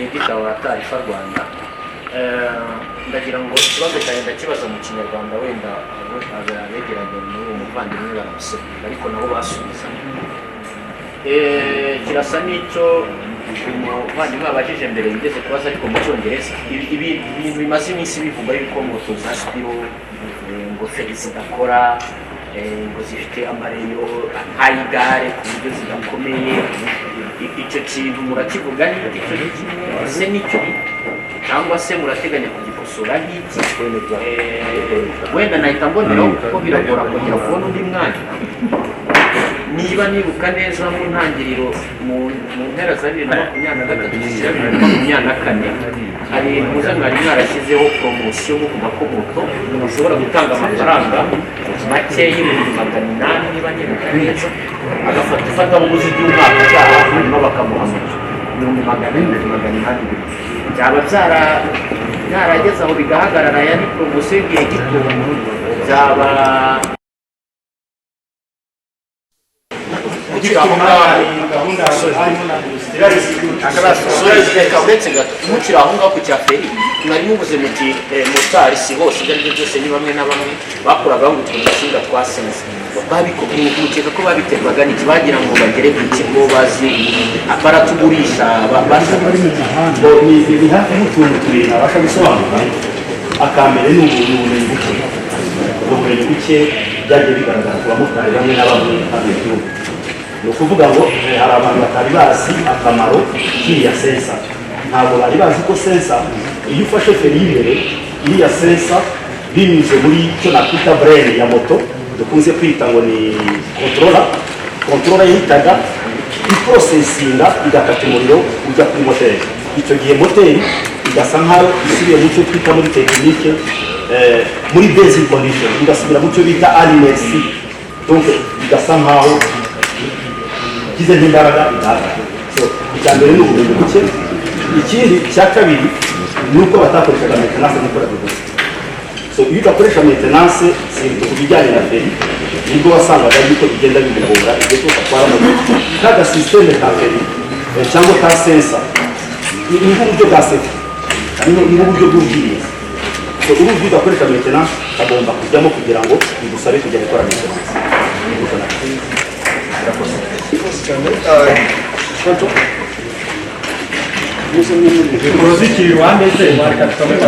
edita wa Tarifa Rwanda. Ndagira ngo ikibazo cyane ndakibaza mu Kinyarwanda wenda abegeranye n'umuvandimwe baramusubiza ariko nabo basubiza. Kirasa n'icyo umuvandimwe abajije mbere yigeze kubaza ariko mu Cyongereza. Ibi bimaze iminsi bivuga yuko moto za Spiro ngo zidakora, ngo zifite amareyo nk'ay'igare ku buryo zidakomeye. Icyo kintu murakivuga n'icyo ese nicyo cyangwa se murateganya kugikosora nk'iki? Wenda nahita mboneraho kuko biragora kongera kubona undi mwanya. Niba nibuka neza mu ntangiriro mu mpera za 2023-2024 hari muzangari mwarashyizeho promosiyo muvuga ko moto ushobora gutanga amafaranga make y'ibihumbi 800 niba nibuka neza, agafata ifatabuguzi ry'umwaka utaha hanyuma bakamuha ibihumbi 800 byaba byarageze aho bigahagarara. Yani promosiyo y'igihe gito byaba mukiri aho ngaho ku cya feri mwari mubuze muti motari si hose ibyo aribyo byose ni bamwe na bamwe bakoraga ngo utuntu dushinga twasenze mukeka ko babiterwaga n'iki bagira ngo bagere ku kigo bazi baratugurisha ni hafi n'utuntu tubiri nabasha gusobanura. Akambere ni ubumenyi buke, ubumenyi buke byagiye bigaragara ku bamotari bamwe na bamwe hano mu gihugu. Ni ukuvuga ngo hari abantu batari bazi akamaro k'iriya sensa. Ntabwo bari bazi ko sensa iyo ufashe feri y'imbere iriya sensa binyuze muri icyo nakwita brain ya moto dukunze kwita ngo ni controller yahitaga iprocesinga igakata umuriro ujya kuri moteri. Icyo gihe moteri igasa nkaho isubiye mu cyo twita muri tekinike muri basic condition, igasubira mu cyo bita RMC. Donc igasa nkaho gize nk'imbaraga idahagaze. So icyambere ni ubumenyi buke. Ikindi cya kabiri ni uko batakoreshaga maintenance nk'uko bivuze. So iyo udakoresha maintenance ku bijyanye na feri nibwo wasangaga yuko igenda bimugora igihe cyose atwara moto. Kaga systeme ka feri cyangwa ka sensa ni nk'uburyo bwa safety, ni nk'uburyo bw'ubwirinzi. So uruzi udakoresha maintenance agomba kujyamo kugira ngo bigusabe kujya gukora maintenance. Uruzikiri wandeze marika tukameta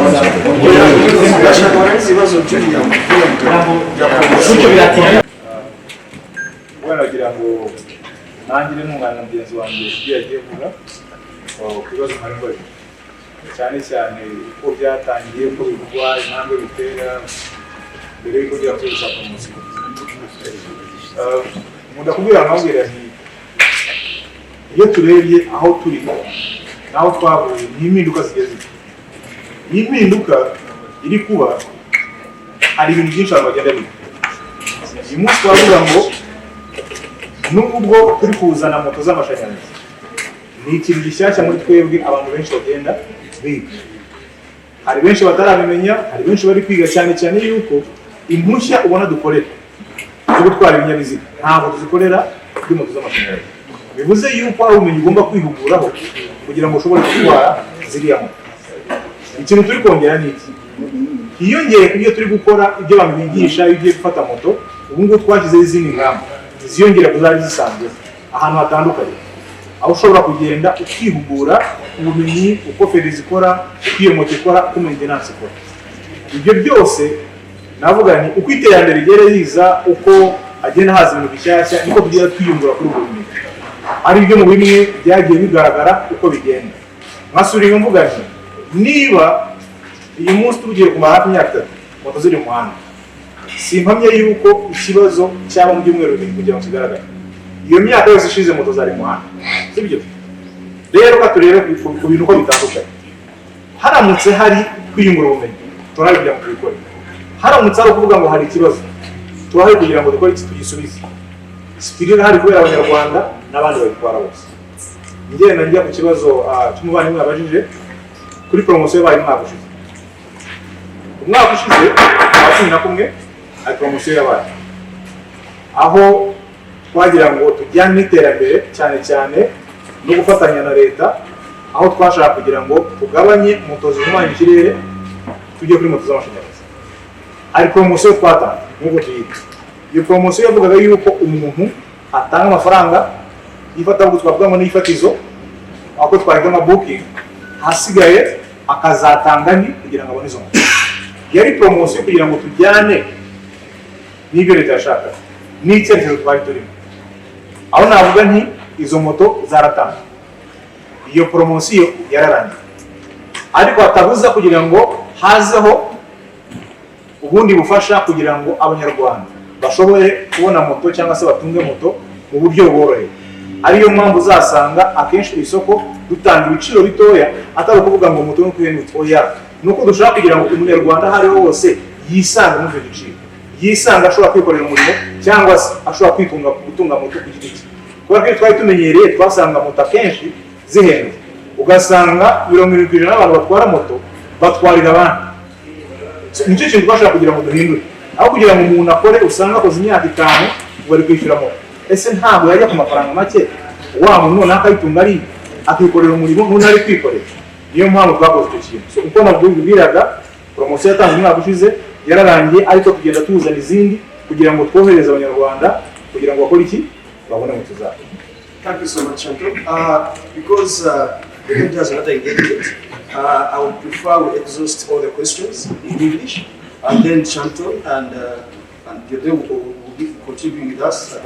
ibibazo by'uriya wanagira ngo nangire n'umwana mugenzi wanjye yagiye vuga ku bibazo nk'ibyo cyane cyane uko byatangiye, uko bivugwa, intambwe bitera mbere y'uko byakoresha promosiyo. Nkunda kubwira nkabwira nti iyo turebye aho turi naho twavuye n'impinduka zigeze, n'impinduka iri kuba hari ibintu byinshi abantu bagenda biga. Uyu munsi twavuga ngo nubwo turi kuzana moto z'amashanyarazi ni ikintu gishyashya muri twebwe, abantu benshi bagenda biga. Hari benshi batarabimenya, hari benshi bari kwiga cyane cyane yuko impushya ubona dukorera zo gutwara ibinyabiziga ntabwo tuzikorera kuri moto z'amashanyarazi. Bivuze yuko ari ubumenyi ugomba kwihuguraho kugira ngo ushobore gutwara ziriya moto. Ikintu turi kongera ni iki? Hiyongeye ku byo turi gukora, ibyo abantu bigisha, iyo ugiye gufata moto, ubu ngubu twashyizeho izindi ngamba ziyongera ku zari zisanzwe ahantu hatandukanye, aho ushobora kugenda ukihugura ubumenyi uko feri zikora, uko iyo moto ikora, uko maintenance ikora. Ibyo byose navuga ni uko iterambere rigera riza, uko agenda haza ibintu bishyashya, niko tugenda twiyungura kuri ubwo bumenyi. Ari byo mu bimwe byagiye bigaragara uko bigenda. Mwasuriye mvuga nti niba uyu munsi tugiye kumara hafi imyaka 3 moto ziri mu muhanda, simpamye yuko ikibazo cyaba mu byumweru bibiri kugira ngo kigaragare. Iyo myaka yose ishize moto zari mu muhanda, sibyo? Rero katurebe ku bintu uko bitandukanye. Haramutse hari kwiyungura ubumenyi turahari kugira ngo tubikore. Haramutse ari ukuvuga ngo hari ikibazo turahari kugira ngo dukore iki tugisubize. Spirira hari kubera abanyarwanda n'abandi bayitwara bose. Ngenda njya ku kibazo cy'umuvandimwe abajije kuri promosiyo yabaye umwaka ushize. Umwaka ushize abakina kumwe ari promosiyo yabaye, aho twagira ngo tujyane n'iterambere cyane cyane no gufatanya na leta aho twashaka kugira ngo tugabanye moto zihumanya ikirere tujye kuri moto z'amashanyarazi. Hari poromosiyo twatanze nk'uko tuyita. Iyo poromosiyo yavugaga yuko umuntu atanga amafaranga y'ifatabuguzi twavuga ngo n'ifatizo, aho twahita nka booking, hasigaye akazatanga ni kugira ngo abone izo moto. Yari poromosiyo kugira ngo tujyane n'ibyo leta yashaka n'icyerekezo twari turimo. Aho navuga nti izo moto zaratanga, iyo poromosiyo yararangiye, ariko hatabuza kugira ngo hazeho ubundi bufasha kugira ngo abanyarwanda bashobore kubona moto cyangwa se batunge moto mu buryo bworoheye. Ariyo mpamvu uzasanga akenshi ku isoko dutanga ibiciro bitoya, atari ukuvuga ngo moto no kuhenutse, oya, nuko dushaka kugira ngo umunyarwanda aho ariho hose yisanga muri icyo giciro, yisanga ashobora kwikorera umurimo cyangwa se ashobora gutunga moto ku giti cye. Kubera ko twari tumenyereye, twasanga moto akenshi zihenze, ugasanga 70% y'abantu batwara moto batwarira abandi. Nicyo kintu twashaka kugira ngo duhindure, aho kugira ngo umuntu akore usanga akoze imyaka 5 bari kwishyura moto. Ese ntabwo yajya ku mafaranga make, wa muntu none akayitunga ari akikorera umurimo none ari kwikorera. Niyo mpamvu twakoze icyo kintu. So uko nabwiraga, poromosiyo yatanzwe umwaka ushize yararangiye, ariko tugenda tuzana izindi kugira ngo twohereze abanyarwanda kugira ngo bakore iki, babone moto zabo. Thank you so much, Chantal. Because the head has another engagement, I would prefer we exhaust all the questions in English, and then Chantal and Gede will be contributing with us.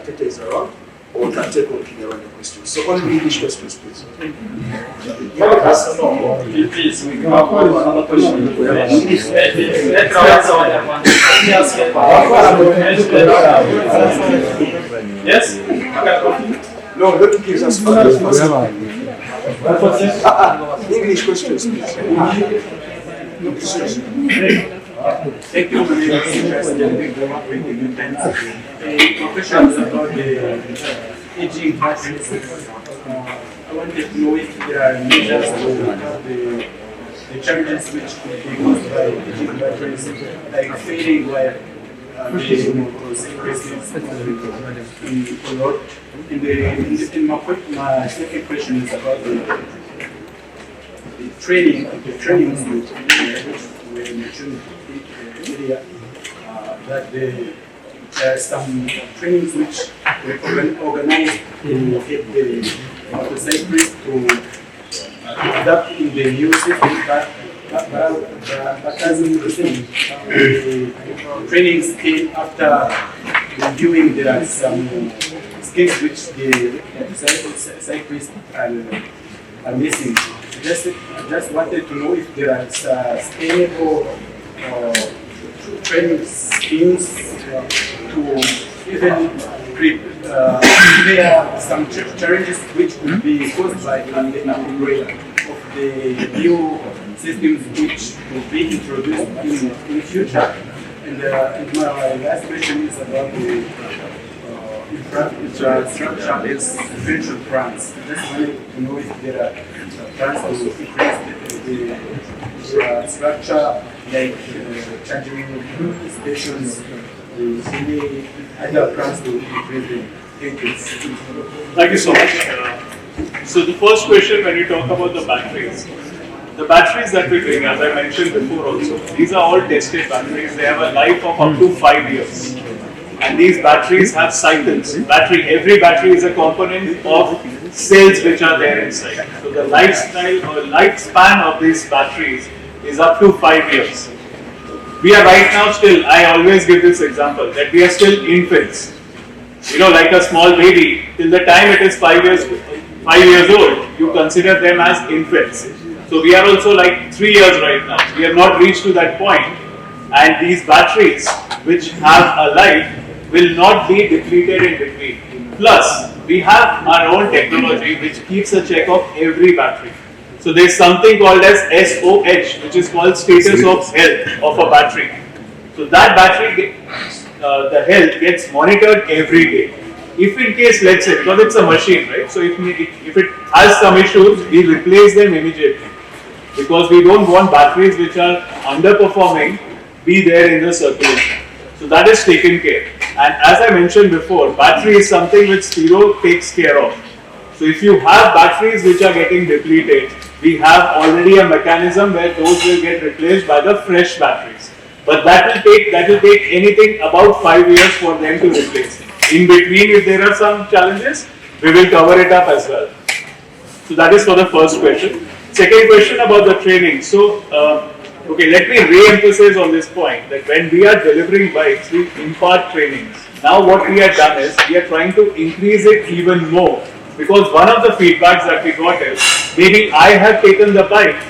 Tete is around, or we can take on Kinyarwanda questions. So only English questions, please. Yes? No, let me give us English questions, please. Thank you for the questions about the aging process. I wanted to know if there are measures to the challenges which could be caused by aging batteries, like fading while the motors increases a lot. My second question is about the training which we mentioned earlier, that there are some trainings which we organize to get the motorcyclists to adapt in the new system, but as in the same, the trainings came after reviewing there are some skills which the cyclists are missing. Just wanted to know if there are sustainable training schemes to even clear some challenges which could be caused by the integration of the new systems which will be introduced in the future. And my last question is about the infrastructure is potential plans. I just wanted to know if there are plans to increase the structure, like charging stations, any other plans to increase the tickets. Thank you so much. So the first question, when you talk about the batteries that we're doing, as I mentioned before also, these are all tested batteries. They have a life of up to 5 years. And these batteries have cycles. Every battery is a component of cells which are there inside. So the lifespan of these batteries is up to 5 years. We are right now still, I always give this example, that we are still infants. You know, like a small baby, till the time it is 5 years old, you consider them as infants. So we are also like 3 years right now. We have not reached to that point. And these batteries, which have a life, will not be depleted in between. Plus, we have our own technology which keeps a check of every battery. So there is something called as SOH, which is called status of health of a battery. So that battery, the health gets monitored every day. If in case, let's say, because it's a machine, right? So if it has some issues, we replace them immediately. Because we don't want batteries which are underperforming be there in the circulation. So that is taken care. And as I mentioned before, battery is something which Spiro takes care of. So if you have batteries which are getting depleted, we have already a mechanism where those will get replaced by the fresh batteries. But that will take anything about 5 years for them to replace. In between, if there are some challenges, we will cover it up as well. So that is for the first question. Second question about the training. So, okay, let me re-emphasize on this point that when we are delivering bikes, we impart trainings. Now what we have done is, we are trying to increase it even more. Because one of the feedbacks that we got is, maybe I have taken the bike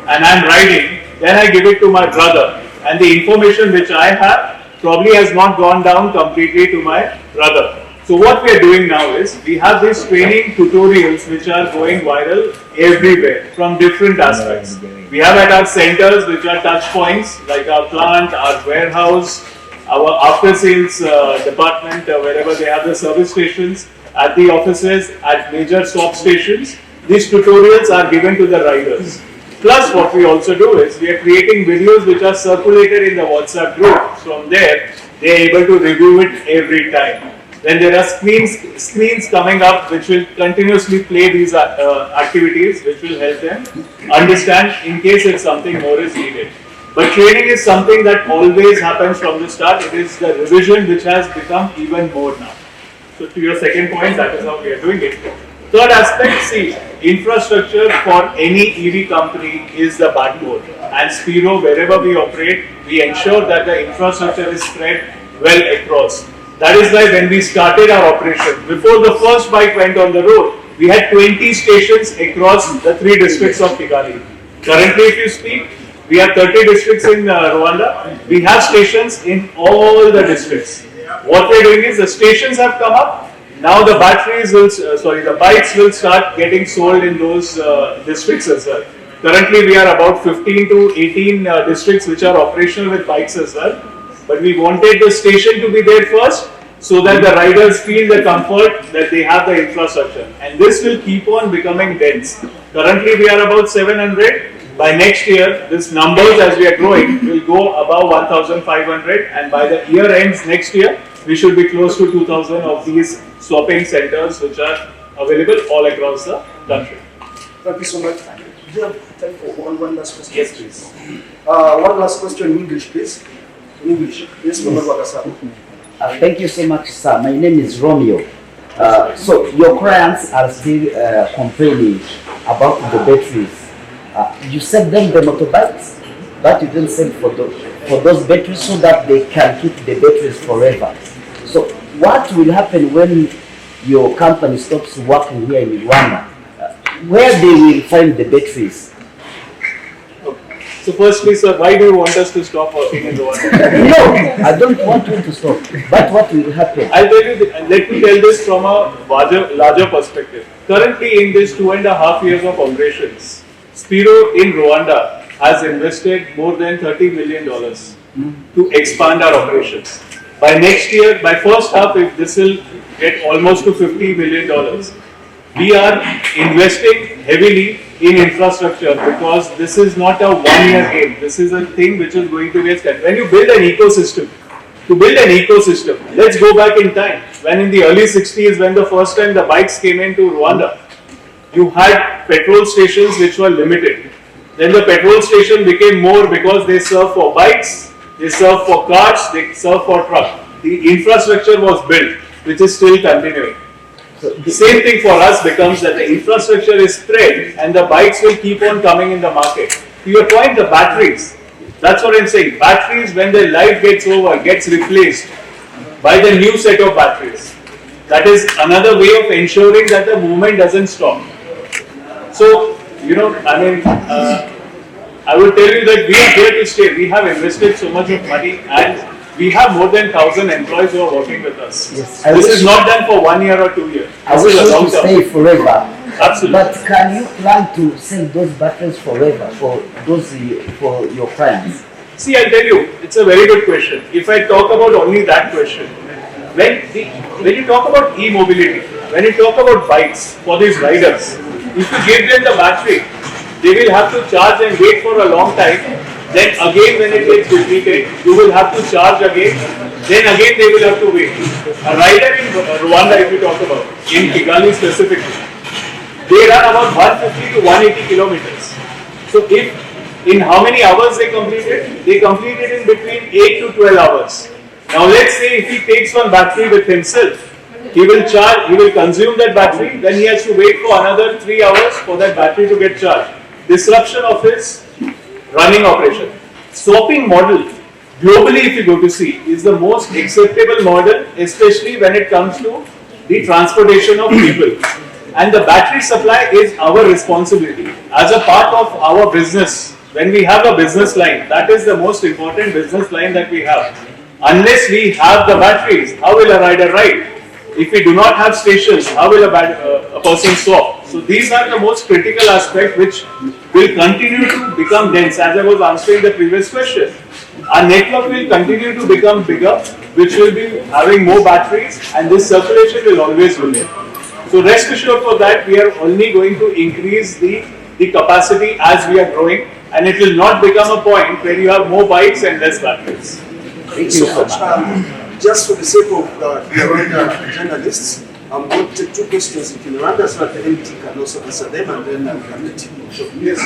and I am riding, then I give it to my brother. And the information which I have probably has not gone down completely to my brother. So what we are doing now is, we have these training tutorials which are going viral everywhere from different aspects. We have at our centers which are touch points like our plant, our warehouse, our after sales department, wherever they have the service stations, at the offices, at major stop stations. These tutorials are given to the riders. Plus what we also do is, we are creating videos which are circulated in the WhatsApp group. From there, they are able to review it every time. Then there are screens coming up which will continuously play these activities, which will help them understand in case if something more is needed. But training is something that always happens from the start. It is the revision which has become even more now. So to your second point, that is how we are doing it. Third aspect, see, infrastructure for any EV company is the backbone. And Spiro, wherever we operate, we ensure that the infrastructure is spread well across. That is why when we started our operation, before the first bike went on the road, we had 20 stations across the 3 districts of Kigali. Currently, if you speak, we have 30 districts in Rwanda. We have stations in all the districts. What we are doing is, the stations have come up. Now the batteries will, the bikes will start getting sold in those districts as well. Currently, we are about 15 to 18 districts which are operational with bikes as well. But we wanted the station to be there first, so that the riders feel the comfort that they have the infrastructure. And this will keep on becoming dense. Currently, we are about 700. By next year, this numbers as we are growing will go above 1,500. And by the year ends next year, we should be close to 2,000 of these swapping centers which are available all across the country. Thank you so much. Do you have time for one last question? Yes, please. One last question in English, please. In English. Yes, Mr. Wakasa. Thank you so much, sir. My name is Romeo. So your clients are still complaining about the batteries. You sell them the motorbikes, but you don't sell for those batteries so that they can keep the batteries forever. So what will happen when your company stops working here in Rwanda? Where they will find the batteries? So firstly, sir, why do you want us to stop working in Rwanda? No, I don't want you to stop. But what will happen? I'll tell you, let me tell this from a larger perspective. Currently, in this 2.5 years of operations, Spiro in Rwanda has invested more than $30 million to expand our operations. By next year, by first half, if this will get almost to $50 million, we are investing heavily in infrastructure, because this is not a one-year game. This is a thing which is going to be a step. When you build an ecosystem, let's go back in time. When in the early 60s, when the first time the bikes came into Rwanda, you had petrol stations which were limited. Then the petrol station became more because they serve for bikes, they serve for cars, they serve for trucks. The infrastructure was built, which is still continuing. The same thing for us becomes that the infrastructure is spread and the bikes will keep on coming in the market. To your point, the batteries, that's what I'm saying. Batteries, when their life gets over, gets replaced by the new set of batteries. That is another way of ensuring that the movement doesn't stop. So, I will tell you that we are here to stay. We have invested so much of money and we have more than 1,000 employees who are working with us. Yes, this is not done for 1 year or 2 years. I wish you to stay forever. Absolutely. But can you plan to sell those batteries forever for your clients? See, I'll tell you, it's a very good question. If I talk about only that question, when you talk about e-mobility, when you talk about bikes for these riders, if you give them the battery, they will have to charge and wait for a long time. Then again when it gets depleted, you will have to charge again. Then again they will have to wait. A rider in Rwanda, if you talk about, in Kigali specifically, they run about 150 to 180 kilometers. So if in how many hours they complete it? They complete it in between 8 to 12 hours. Now let's say if he takes one battery with himself, he will charge, he will consume that battery, then he has to wait for another 3 hours for that battery to get charged. Disruption of his running operation. Swapping model, globally if you go to see, is the most acceptable model, especially when it comes to the transportation of people. And the battery supply is our responsibility. As a part of our business, when we have a business line, that is the most important business line that we have. Unless we have the batteries, how will a rider ride? If we do not have stations, how will a person swap? So these are the most critical aspects which will continue to become dense. As I was answering the previous question, our network will continue to become bigger, which will be having more batteries, and this circulation will always remain. So rest assured for that, we are only going to increase the capacity as we are growing, and it will not become a point where you have more bikes and less batteries. Thank you so much. Just for the sake of the Rwanda journalists, I'm going to take two questions in Rwanda so that the MT can also answer them, and then I can let you go. So, yes.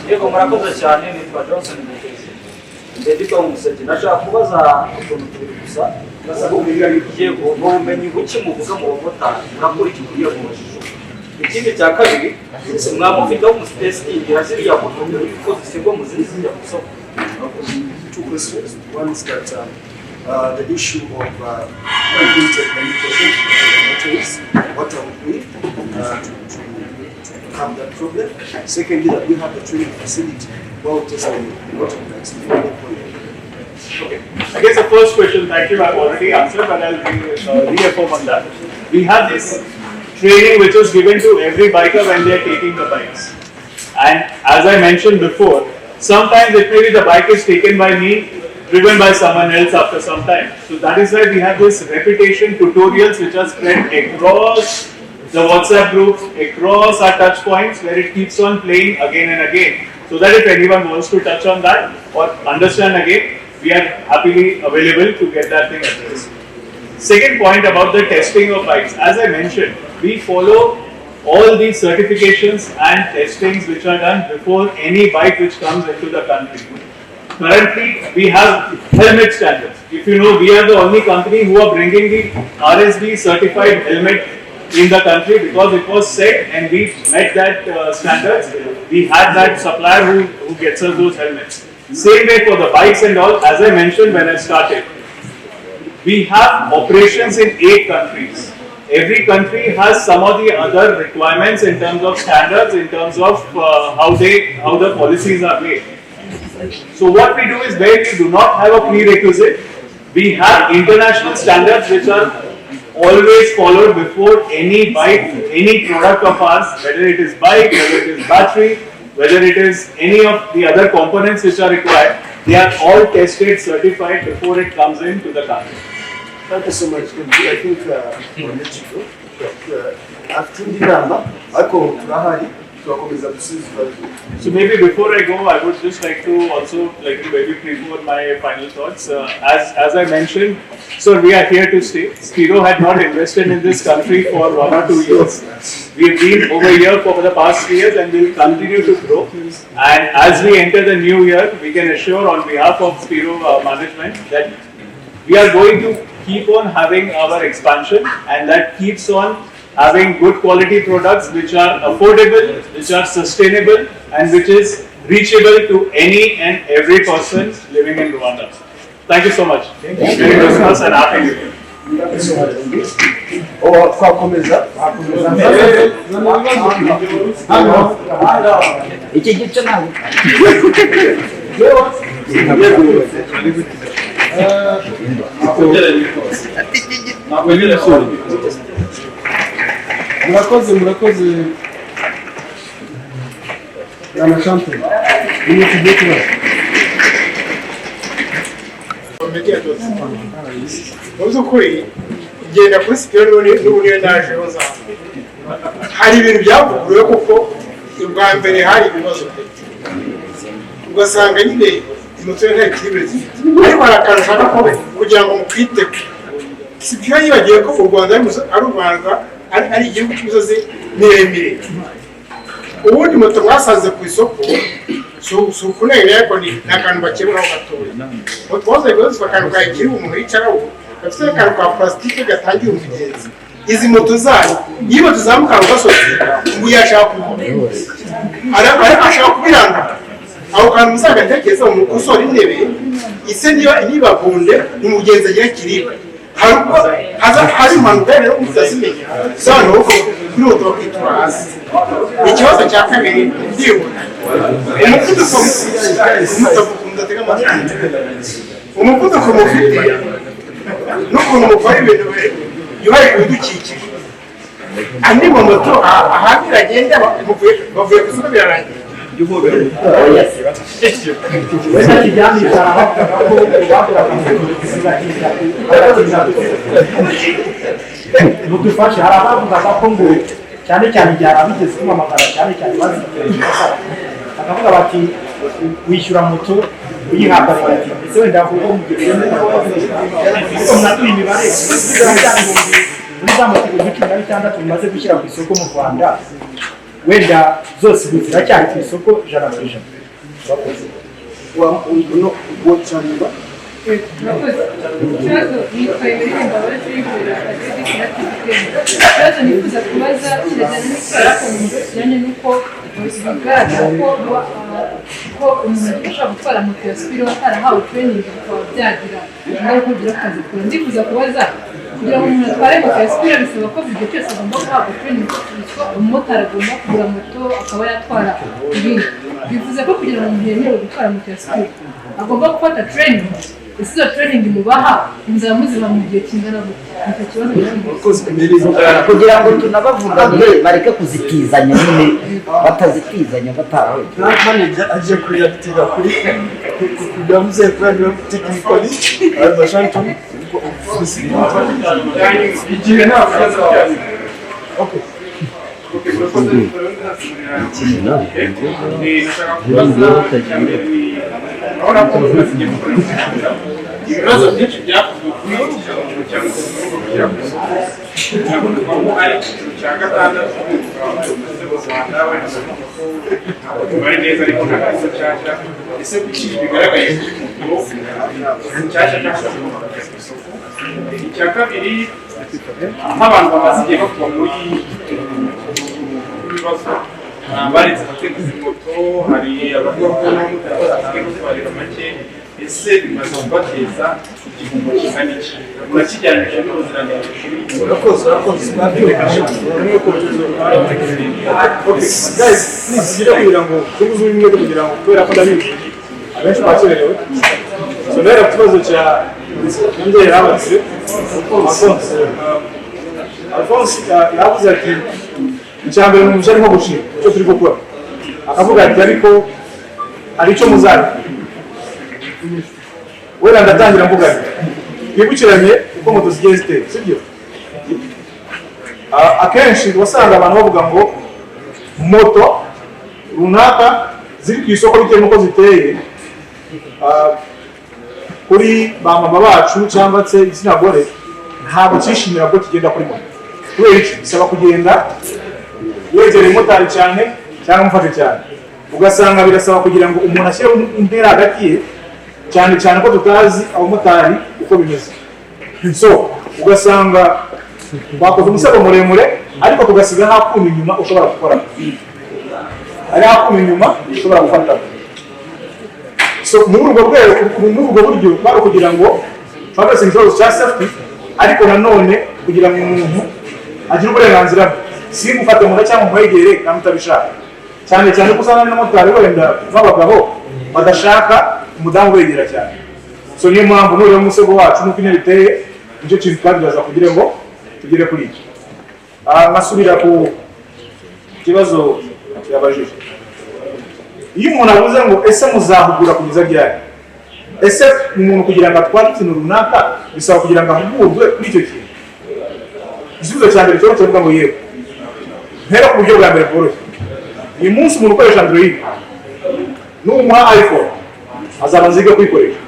Yego murakoze cyane nitwa Johnson Mutesi. Ndedito umuseke nashaka kubaza utuntu tubiri gusa. Yego ubumenyi buke muvuga mu bamotari murakora iki kugira ngo mujijwe. Ikindi cya kabiri mwamufiteho umusitesitingira ziriya moto kuko zisegwa mu zindi zijya ku isoko. Two questions. One is that the issue of intake limitation batteries. What are we doing to have that problem? Secondly, that we have a training facility while testing what of that. Okay. I guess the first question, thank you, I've already answered, but I'll reaffirm on that. We have this training which was given to every biker when they are taking the bikes. And as I mentioned before, sometimes it may be the bike is taken by me, driven by someone else after some time. So that is why we have this repetition tutorials which are spread across the WhatsApp groups, across our touch points, where it keeps on playing again and again. So that if anyone wants to touch on that or understand again, we are happily available to get that thing addressed. Second point about the testing of bikes. As I mentioned, we follow all the certifications and testings which are done before any bike which comes into the country. Currently, we have helmet standards. If you know, we are the only company who are bringing the RSB certified helmet in the country because it was set and we met that standards. We had that supplier who gets us those helmets. Same way for the bikes and all, as I mentioned when I started. We have operations in 8 countries. Every country has some of the other requirements in terms of standards, in terms of how the policies are made. So what we do is where we do not have a prerequisite, we have international standards which are always followed before any bike, any product of ours, whether it is bike, whether it is battery, whether it is any of the other components which are required, they are all tested, certified before it comes into the country. Thank you so much. I think we'll let you go. After the number, I go to Rahari. So maybe before I go, I would just like to also maybe preview my final thoughts. As I mentioned, so we are here to stay. Spiro had not invested in this country for 1 or 2 years. We have been over here for the past 3 years and we will continue to grow. And as we enter the new year, we can assure on behalf of Spiro management that we are going to keep on having our expansion and that keeps on having good quality products which are affordable, which are sustainable and which is reachable to any and every person living in Rwanda. Thank you so much. Merry Christmas and Happy New Year. Thank you so much. Oh, twakomeza. Iki gice ntabwo murakoze yana champion ni tugiye kubaza uzi ukuri igenda kuri Spiro n'ubundi naje baza hari ibintu byavuguruwe kuko ubwa mbere hari ibibazo ugasanga nyine moto nta ekilibre zifite ariko hari akantu ushaka ko kugira ngo mukwiteho si byo yibagiwe ko u Rwanda ari igihugu cy'imisozi miremire ubundi moto mwasanze ku isoko si ukunenga ariko ni akantu bakemuraho gatoya moto wazaye rwose akantu ka ekilibre umuntu yicaraho gafite akantu ka plastique gatangira umugenzi izi moto zanyu iyo moto zamuka mu gasozi ngo yashaka ashaka kubiranga aho kantu muzagatekereza mu gusora intebe ise niba bunde umugenzi agira kiribwa hari impanuka rero mutazimenya zano uko kuri moto bakitura hasi ikibazo cya kabiri ndibona umuvuduko mufite n'ukuntu mukora ibintu yubaye ibidukikije andi moto ahandi iragenda bavuye ku isoko birarangira budufashe hari abavugaga ko ngo cyane cyane igihe abigeze kumamagara cyane cyane bazitekereje bakavuga bati wishyura moto uyihabwa bati ese wenda avuga mu gihe imibare muri za moto ibihumbi 16 bimaze gushyira ku isoko mu Rwanda wenda zose ziracyari ku isoko 100%. ikibazo nitwaye ibihembo ikibazo nifuza kubaza kijyanye n'uko bigaragara ko umuntu ashobora gutwara moto ya sipiro atarahawe training bikaba byagira ingaruka ugira akazi kure ndifuza kubaza kugira ngo umuntu atware moto ya sipiro bisaba ko igihe cyose agomba guhabwa training kuko umumotari agomba kugura moto akaba yatwara ibindi bivuze ko kugira ngo umuntu yemerewe gutwara moto ya sipiro agomba gufata training ese iyo training mubaha inzira muziba mu gihe kingana gute kibazo kugira ngo tunabavuganire bareke kuzitizanya nyine batazitizanya batawe aje kureactiva kuri kugira muze kurandira technically abashantu igihe nta kaza okay ibibazo byinshi byakozwe kuri iki cyangwa se cya gatandatu mu Rwanda bari neza ariko nta kazi cyashya ese kuki bigaragaye cyashya icya kabiri nk'abantu bamaze igihe bakuba muri ibibazo baretse abateguzi moto hari abavuga ko n'abamotari gutwarira make ese bimaze kubateza igihombo kingana iki urakijyanije n'ubuziranenge urakoze guys please gira kugira ngo tubuze umwe kugira ngo kubera ko ndabizi abenshi bakererewe so rero ikibazo cya njye yabaze Alphonse yavuze ati icyambere mu mujyi nko gushima cyo turi gukora akavuga ati ariko hari icyo muzana wenda ndatangira mvuga twibukiranye uko moto zigiye ziteye sibyo akenshi wasanga abantu bavuga ngo moto runaka ziri ku isoko bitewe n'uko ziteye kuri ba mama bacu cyangwa se igitsina gore ntabwo cyishimira ko kigenda kuri moto kubera iki bisaba kugenda wegereye motari cyane cyangwa umufashe cyane ugasanga birasaba kugira ngo umuntu ashyire intera hagati ye cyane cyane ko tutazi abamotari uko bimeze so ugasanga bakoze umusego muremure ariko tugasiga nta kuma inyuma ushobora gukora ari hakuma inyuma ushobora gufata so muri ubwo buryo bari kugira ngo twagase ikibazo cya safety ariko nanone kugira ngo umuntu agire uburenganzira bwe si gufata umuntu cyangwa umwegere kandi utabishaka cyane cyane ko usanga n'abamotari wenda b'abagabo badashaka umudamu wegera cyane so niyo mpamvu n'uriya musego wacu nuko intebe iteye nicyo kintu twabyaza kugira ngo tugere kuri iki nkasubira ku kibazo yabajije iyo umuntu avuze ngo ese muzahugura kugeza ryari ese umuntu kugira ngo atware ikintu runaka bisaba kugira ngo ahugurwe kuri icyo kintu igisubizo cya mbere cyo kuvuga ngo yewe mpera ku buryo bwa mbere bworoshye uyu munsi umuntu ukoresha Android n'umuha iPhone azaba nziga kuyikoresha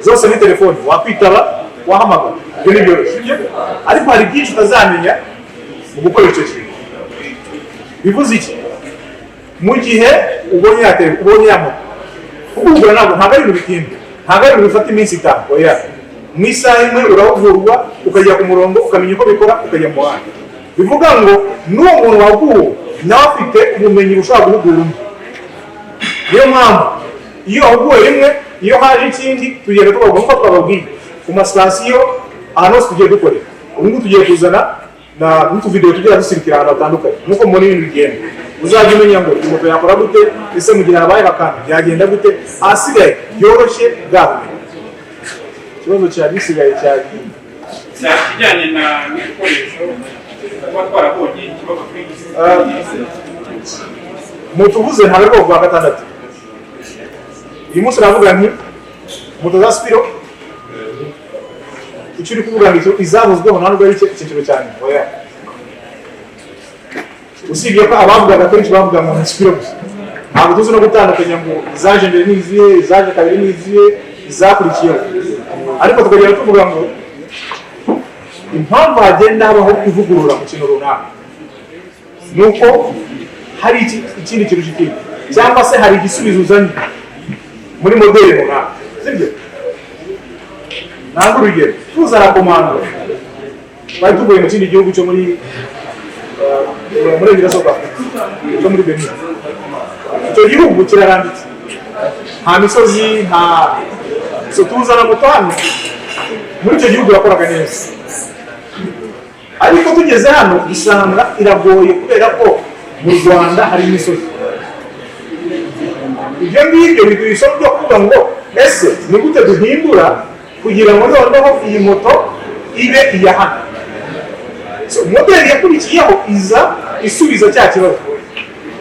zose ni telefone wakwitaba wahamagara ibyo ni byoroshye ariko hari byinshi utazamenya mu gukoresha icyo kintu bivuze iki mu gihe ubonye ya moto kugura ntabwo ari ibintu bitinda ntabwo ari ibintu bifata iminsi 5 oya mu isaha imwe urahugurwa ukajya ku murongo ukamenya uko bikora ukajya mu muhanda bivuga ngo n'uwo muntu waguwe nawe afite ubumenyi bushobora guhugura undi niyo mpamvu iyo wahuguwe rimwe iyo haje ikindi tugenda tubagwa nk'uko twababwiye ku masitasiyo ahantu hose tugiye dukorera ubu ngubu tugiye kuzana n'utuvidewo tugira dusirikira ahantu hatandukanye nk'uko mubona ibintu bigenda uzajya umenya ngo moto yakora gute ese mu gihe habaye akantu byagenda gute ahasigaye byoroshye bwa bumenyi ikibazo cyari gisigaye cyari kijyanye n'ibikoresho kuba twarabonye ikibazo moto uvuze ntabwo ari bwa gatandatu uyu munsi navuga nti moto za Spiro icyo uri kuvuga ngo izavuzweho ntabwo ari icyiciro cyane oya usibye ko abavugaga kenshi bavuga ngo ni Spiro gusa ntabwo tuzi no gutandukanya ngo izaje mbere n'izihe izaje kabiri n'izihe izakurikiyeho ariko tukagenda tuvuga ngo impamvu hagenda habaho ivugurura mu kintu runaka ni uko hari ikindi kintu kikindi cyangwa se hari igisubizo uzanye muri modeli runaka sibyo ntabwo urugero tuzana komando bari tuvuye mu kindi gihugu cyo muri Burasirazuba cyo muri Benin icyo gihugu kirarambitse nta misozi nta tuzana moto hano muri icyo gihugu yakoraga neza ariko tugeze hano dusanga iragoye kubera ko mu Rwanda hari imisozi ibyo ngibyo biduha isomo ryo kuvuga ngo ese ni gute duhindura kugira ngo noneho iyi moto ibe iya hano modeli yakurikiyeho iza isubiza cya kibazo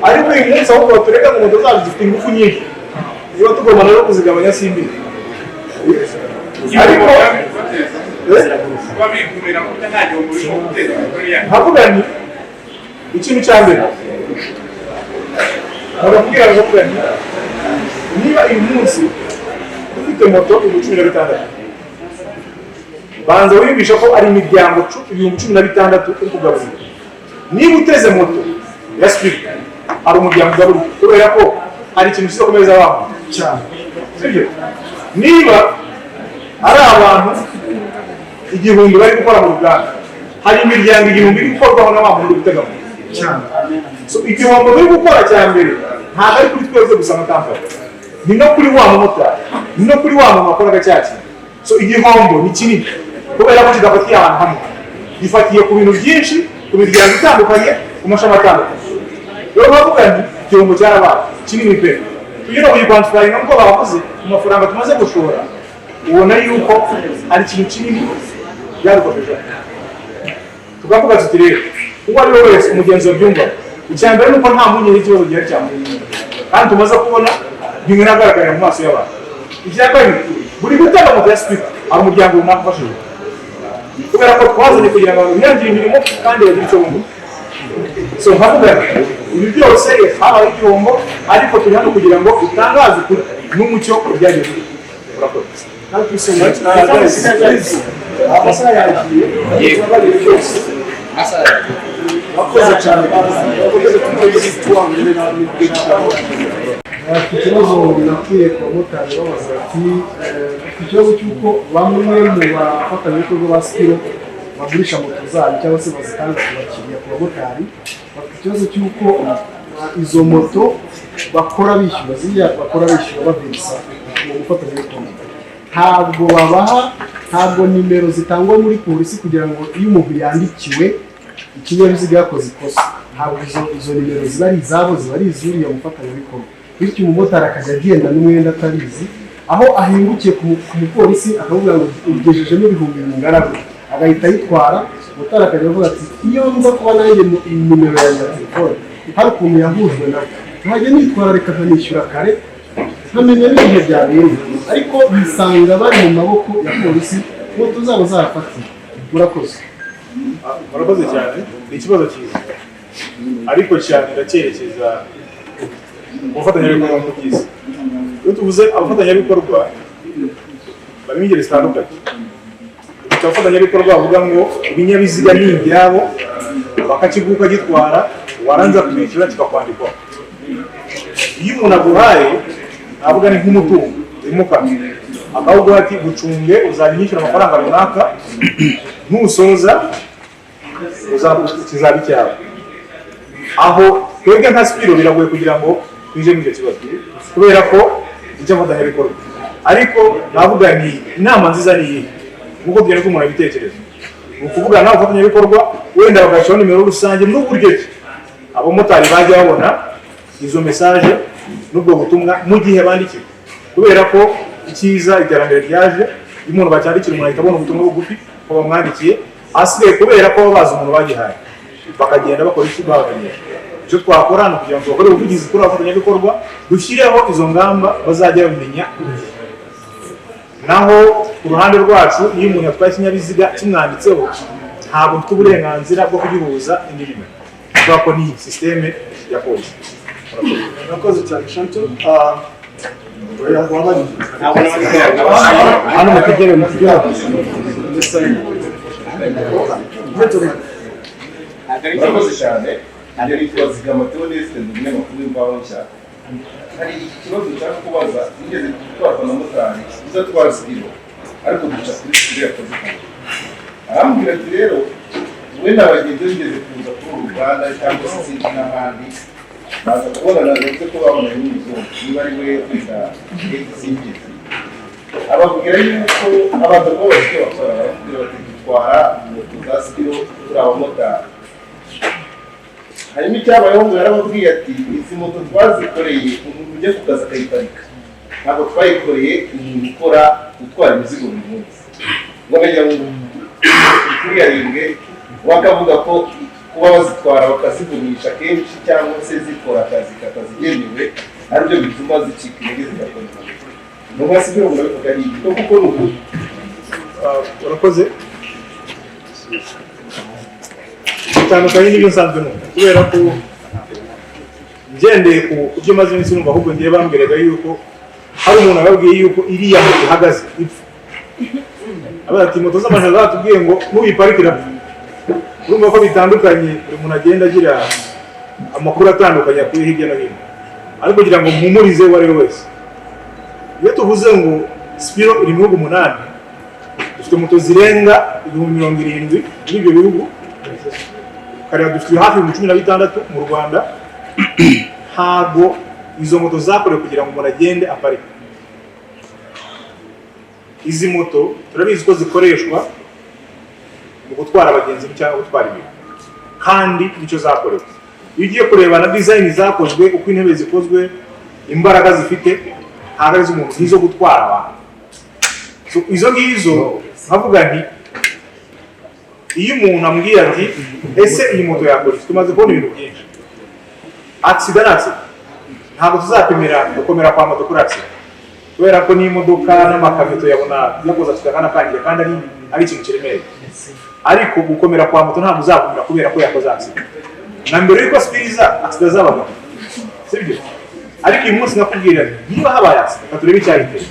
ariko uyu munsi aho tureka ngo moto zacu zifite ingufu nyinshi niba tugomba no kuzigabanya simbi ariko havuga ni ikintu cya mbere barakubwira ngo niba uyu munsi ufite moto 16 banza wibisha ko ari imiryango 16 uri kugaburira niba uteze moto ya Spiro ari umuryango ugaburira kubera ko hari ikintu kiza kumeza abantu cyane sibyo niba ari abantu igihumbi bari gukora mu ruganda hari imiryango igihumbi iri gukorwaho n'abantu uri gutega cyane igihombo bari gukora cya mbere ntabwo ari kuri twese gusa nka kampani ni no kuri wa mumotari ni no kuri wa muntu wakoraga cya kintu igihombo ni kinini kubera ko kidafatiye ahantu hamwe gifatiye ku bintu byinshi ku miryango itandukanye ku mashami atandukanye rero bavuga nti igihombo cyarabaye kinini pe kugira ngo uyikwantifayinga nk'uko bavuze mu mafaranga tumaze gushora ubona yuko ari ikintu kinini byarukofeje tukavuga tuti rero uwo ari we wese umugenzi wabyumva icya mbere ni uko nta mpungenge y'ikibazo gihari cyane kandi tumaze kubona bimwe nagaragarira mu maso y'abantu icya kabiri buri gutanga moto ya Spiro hari umuryango runaka ufashije kubera ko twazanye kugira ngo abantu bihangire imirimo kandi bagire icyo bumva nkavuga ibi byose habaye igihombo ariko turi hano kugira ngo utangaze ukuri n'umucyo ubyageze urakoze amasaha yagiye akoze cyane ikibazo binakwiye ku bamotari babaza ati ikibazo cy'uko bamwe mu bafatanyabikorwa ba Spiro bagurisha moto zabo cyangwa se bazitanga ku bakiriya ku bamotari bafite ikibazo cy'uko izo moto bakora bishyura ziriya bakora bishyura bavirisa mu gufatanyabikorwa ntabwo nimero zitangwa muri polisi kugira ngo iyo umuntu yandikiwe ikinyabiziga yakoze ikosa ntabwo izo nimero ziba ari izabo ziba ari izuriya mufatanyabikorwa bityo umumotari akajya agenda n'umwenda atarizi aho ahingukiye ku mupolisi akavuga ngo ugejejemo ibihumbi bingana agahita yitwara umumotari akajya avuga ati iyo nza kuba nanjye nimero yanjye ya telefone hari ukuntu yahujwe nawe ntajya nitwara reka nkanishyura kare nkamenya n'ibihe byabereye ariko bisanga bari mu maboko ya polisi moto zabo zarafatiwe murakoze cyane ni ikibazo cyiza ariko cyane ndacyerekeza ubufatanyabikorwa mu byiza iyo tuvuze abafatanyabikorwa barimo ingeri zitandukanye. Dufite abafatanyabikorwa bavuga ngo ibinyabiziga ni ibyabo bakakiguka gitwara waranza kubishyura kikakwandikwaho. Iyo umuntu aguhaye avuga ni nk'umutungo wimukanwa akawuguha ati gucunge uzajya unyishyura amafaranga runaka nusoza kizaba icyawe. Aho twebwe nka Spiro biragoye kugira ngo twinjire muri icyo kibazo kubera ko icy'abafatanyabikorwa, ariko navuga ni inama nziza ni iyi nk'uko tugenda kumura ibitekerezo, ni ukuvugana n'abafatanyabikorwa wenda bagashyiraho nimero rusange n'uburyo ki abamotari bajya babona izo mesaje n'ubwo butumwa mu gihe bandikiwe, kubera ko icyiza iterambere ryaje iyo umuntu bacyandikira umuntu ahita abona ubutumwa bugufi ko bamwandikiye, asigaye kubera ko baba bazi umuntu bagihaye bakagenda bakora icyo babamenyesha. Icyo twakora ni ukugira ngo bakore ubuvugizi kuri abafatanyabikorwa dushyireho izo ngamba bazajya bamenya. Naho ku ruhande rwacu iyo umuntu yatwaye ikinyabiziga kimwanditseho ntabwo mfite uburenganzira bwo kugihuza indi nimero, kubera ko ni sisiteme ya polisi. Murakoze cyane Chantal. Hano mutegere murakoze cyane. Ibyo nitwa Zigama Theoneste, ndi umunyamakuru w'Imvaho Nshya. Hari ikibazo nshaka kubaza, nigeze gutwarwa na motari uzatwara Spiro ariko duca kuri Spiro yakoze kane. Arambwira ati rero we n'abagenzi bigeze kuza kuri uru Rwanda cyangwa se izindi n'ahandi baza kubonana ndetse ko babonanye n'umuzungu niba ari we wenda singizi. Ababwira yuko abantu bose bakora barabwira bati dutwara moto za Spiro turi abamotari. Hanyuma icyabayeho ngo yarababwiye ati izi moto twazikoreye umuntu ujya ku kazi akayiparika, ntabwo twayikoreye umuntu ukora utwara imizigo buri munsi. Ngo nagira ngo kuriyarindwe wakavuga ko kuba bazitwara bakazigurisha kenshi cyangwa se zikora akazi katazigenewe aribyo bituma zicika intege zigakora impanuka. Mu nka Spiro murabivuga ni iki kuko ni ukuri. Urakoze. Bitandukanye n'ibyo nsanzwe numva kubera ko ngendeye ku byo maze iminsi numva, ahubwo ngiye bambwiraga yuko hari umuntu ababwiye yuko iriya moto ihagaze ipfa. Abaza ati moto z'amashanyarazi batubwiye ngo nuyiparike irapfa. Urumva ko bitandukanye, buri muntu agenda agira amakuru atandukanye akuye hirya no hino, ariko kugira ngo mpumurize uwo ari we wese, iyo tuvuze ngo Spiro iri mu bihugu 8 dufite moto zirenga 70,000 muri ibyo bihugu. Kariya dufite hafi 16 mu Rwanda. Ntabwo izo moto zakorewe kugira ngo umuntu agende aparike. Izi moto turabizi ko zikoreshwa mu gutwara abagenzi cyangwa gutwara ibintu, kandi nicyo zakorewe. Iyo ugiye kureba na design zakozwe, uko intebe zikozwe, imbaraga zifite, ntabwo ari iz'umuntu, nizo gutwara abantu. So izo ngizo nkavuga nti iyo umuntu ambwiye ati ese iyi moto yakora, tumaze kubona ibintu byinshi. Accident ntabwo tuzapimira gukomera kwa moto kuri accident, kubera ko n'imodoka n'amakamyo tuyabona yakoze akana kangira kandi ari ikintu kiremereye, ariko gukomera kwa moto ntabwo uzakumira kubera ko yakoze accident. Na mbere yuko Spiriza accident zabaga, sibyo? Ariko uyu munsi nakubwira niba habaye accident turebe icyahiteye,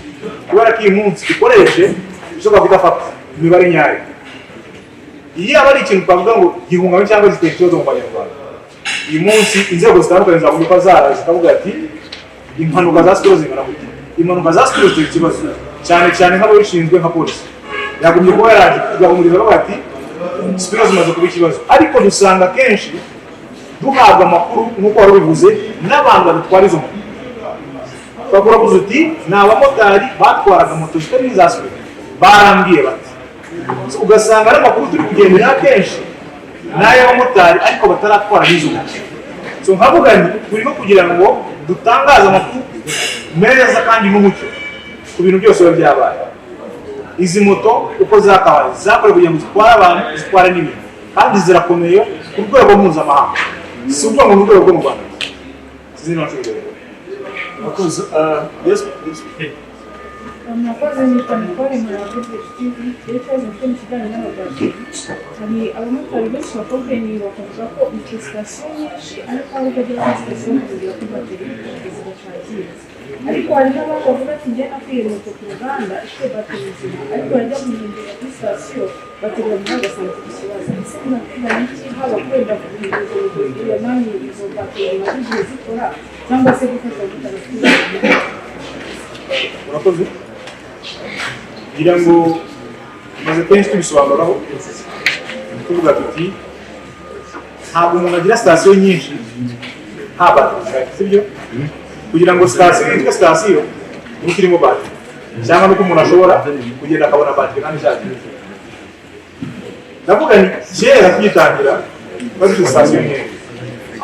kubera ko uyu munsi ikoreshe ishobora kudafata imibare nyayo. Iyo aba ari ikintu twavuga ngo gihungabana cyangwa ziteye ikibazo mu Banyarwanda, uyu munsi inzego zitandukanye zavuga zara zikavuga ati impanuka za Spiro zingana gute. Impanuka za Spiro ziteye ikibazo cyane cyane nk'ababishinzwe nka polisi yagumye kuba yaragahumuriza bavuga ati Spiro zimaze kuba ikibazo, ariko dusanga kenshi duhabwa amakuru nk'uko wari ubivuze n'abantu batwara izo moto. Twakora kuza uti ni abamotari batwaraga moto zitari iza Spiro barambwiye bati, ugasanga ari amakuru turi kugendera kenshi n'ay'abamotari ariko bataratwara n'izo moto. So nkavuga nti turimo kugira ngo dutangaze amakuru meza kandi n'umucyo ku bintu byose biba byabaye. Izi moto uko zakabaye zakorewe kugira ngo zitware abantu, zitware n'ibintu, kandi zirakomeye ku rwego mpuzamahanga, si ukuvuga ngo ni urwego rwo mu Rwanda. Murakoze nitwa Nicole murakoze ikibazo cyo mu kijyanye n'abagabo. Hari abamotari benshi bakomeye bakavuga ko sitasiyo nyinshi ariko aho ukagera kuri sitasiyo kugira ko bateri zidashakiye. ariko hari n'abandi bavuga ati njye nakwiye moto ku ruganda ifite bateri nzima ariko bajya kuyihindura kuri sitasiyo bateri bamuha ugasanga ifite ikibazo ese murateganya iki haba kwenda guhindura iyo mpamvu izo bateri nazo igihe zikora cyangwa se gufasha gutanga murakoze kugira ngo maze kenshi tubisobanuraho tuvuga tuti ntabwo umuntu agira sitasiyo nyinshi nta bateri sibyo kugira ngo sitasiyo yitwe sitasiyo nuko irimo bateri cyangwa nuko umuntu ashobora kugenda akabona bateri kandi ishaka ndavuga ni kera tugitangira bafite sitasiyo nyinshi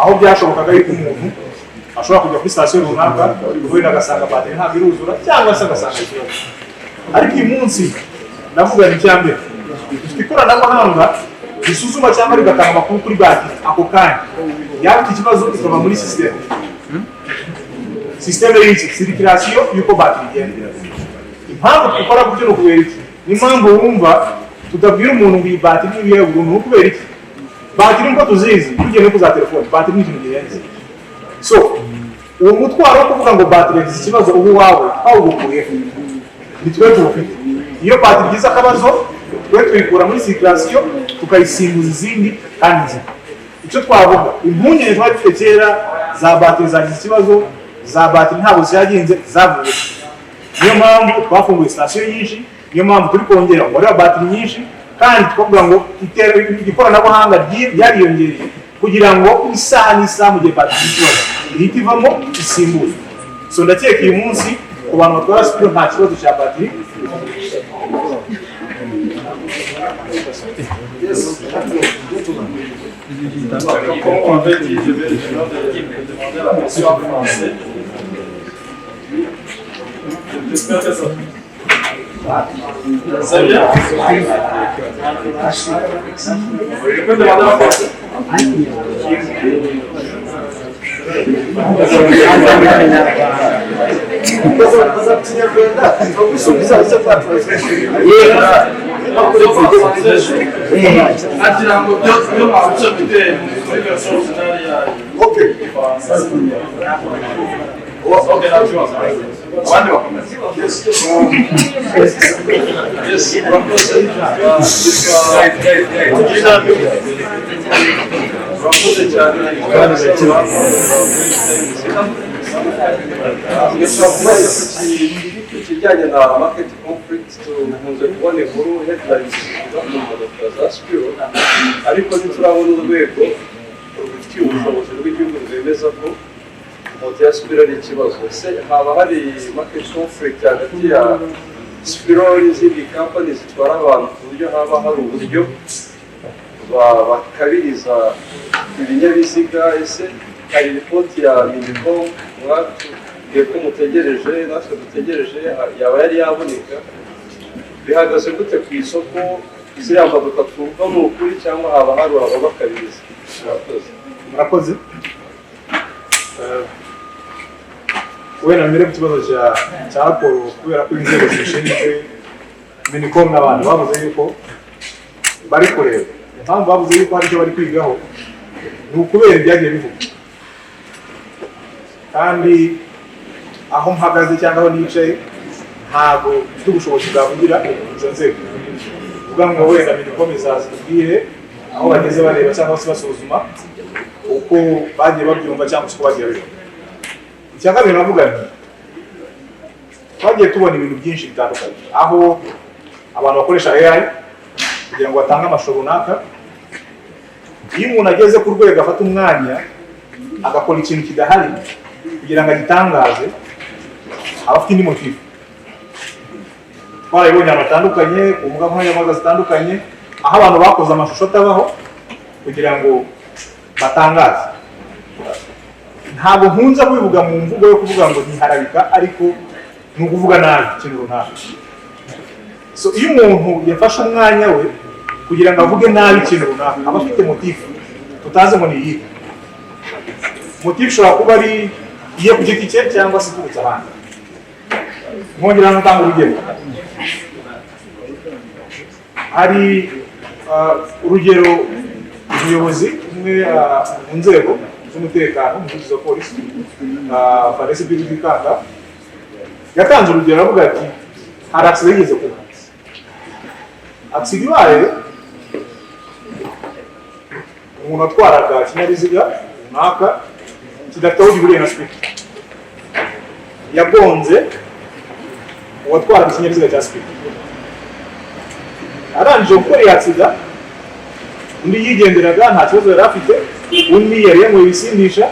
aho byashobokaga yuko umuntu ashobora kujya kuri sitasiyo runaka wenda agasanga bateri ntabwo iruzura cyangwa se agasanga ikibazo ariko uyu munsi ndavuga ni icya mbere dufite ikoranabuhanga risuzuma cyangwa rigatanga amakuru kuri bateri ako kanya yaba ifite ikibazo ikava muri sisiteme sisiteme y'iki sirikirasiyo y'uko bateri igenda impamvu dukora gutyo ni ukubera iki n'impamvu wumva tutabwira umuntu ngo iyi bateri n'ibihe burundu ni ukubera iki bateri nkuko tuzizi tugiye no kuza telefone bateri ni ikintu gihenze so uwo mutwaro wo kuvuga ngo bateri yagize ikibazo ubu wawe twawugukuyeho ni twe tuwufite iyo bateri igize akabazo twe tuyikura muri sirikirasiyo tukayisimbuza izindi kandi nzima icyo twavuga impungenge twari dufite kera za bateri zagize ikibazo za bateri ntabwo zagenze zavuye niyo mpamvu twafunguye sitasiyo nyinshi niyo mpamvu turi kongera umubare wa bateri nyinshi kandi twavuga ngo ikoranabuhanga ryariyongereye kugira ngo isaha n'isaha mu gihe bateri ikibazo ihita ivamo isimbuye so ndakeka uyu munsi ku bantu batwara sipiro nta kibazo cya bateri Comme on avait dit, je vais demander la question en français. J'espère que ça. C'est bien. Je peux demander en français. ikijyanye na market conflict tukunze kubona inkuru headlines zivuga mu mpanuka za sipiro ariko ntiturabona urwego rubifitiye ubushobozi rw'igihugu rwemeza ko moto ya sipiro ari ikibazo ese haba hari market conflict hagati ya sipiro n'izindi kampani zitwara abantu ku buryo haba hari uburyo bakabiriza ibinyabiziga ese hari ripoti ya minicom mwatubwiye ko mutegereje natwe dutegereje yaba yari yaboneka bihagaze gute ku isoko ziriya mpanuka twumva ni ukuri cyangwa haba hari ababakabiriza murakoze wenda mbere ku kibazo cya raporo kubera ko inzego zishinzwe minicom n'abantu bavuze yuko bari kureba impamvu bavuze yuko hari icyo bari kwigaho ni ukubera ibyagiye bivuga kandi aho mpagaze cyangwa aho nicaye ntabwo mfite ubushobozi bwavugira izo nzego uvuga ngo wenda minicom izazibwire aho bageze bareba cyangwa se basuzuma uko bagiye babyumva cyangwa se uko bagiye babibona icya kabiri navuga nti twagiye tubona ibintu byinshi bitandukanye aho abantu bakoresha AI kugira ngo batange amashusho runaka iyo umuntu ageze ku rwego afata umwanya agakora ikintu kidahari kugira ngo agitangaze aba afite indi motifu twarabibonye ahantu hatandukanye ku mbuga nkoranyambaga zitandukanye aho abantu bakoze amashusho atabaho kugira ngo batangaze ntabwo nkunze kubivuga mu mvugo yo kuvuga ngo ntiharabika ariko ni ukuvuga nabi ikintu runaka so iyo umuntu yafashe umwanya we kugira ngo avuge nabi ikintu runaka aba afite motifu tutazi ngo ni iyihe motifu ishobora kuba ari iye ku giti cye cyangwa se iturutse ahandi nkongera nutanga urugero hari urugero umuyobozi umwe mu nzego z'umutekano umuvugizi wa polisi Vanessa Birigikanga yatanze urugero aravuga ati hari accident yigeze kuba accident ibaye umuntu atwaraga ikinyabiziga runaka kidafite aho gihuriye na speed yagonze uwatwaraga ikinyabiziga cya speed arangije gukora iyi accident undi yigenderaga nta kibazo yari afite undi yari yanyweye ibisindisha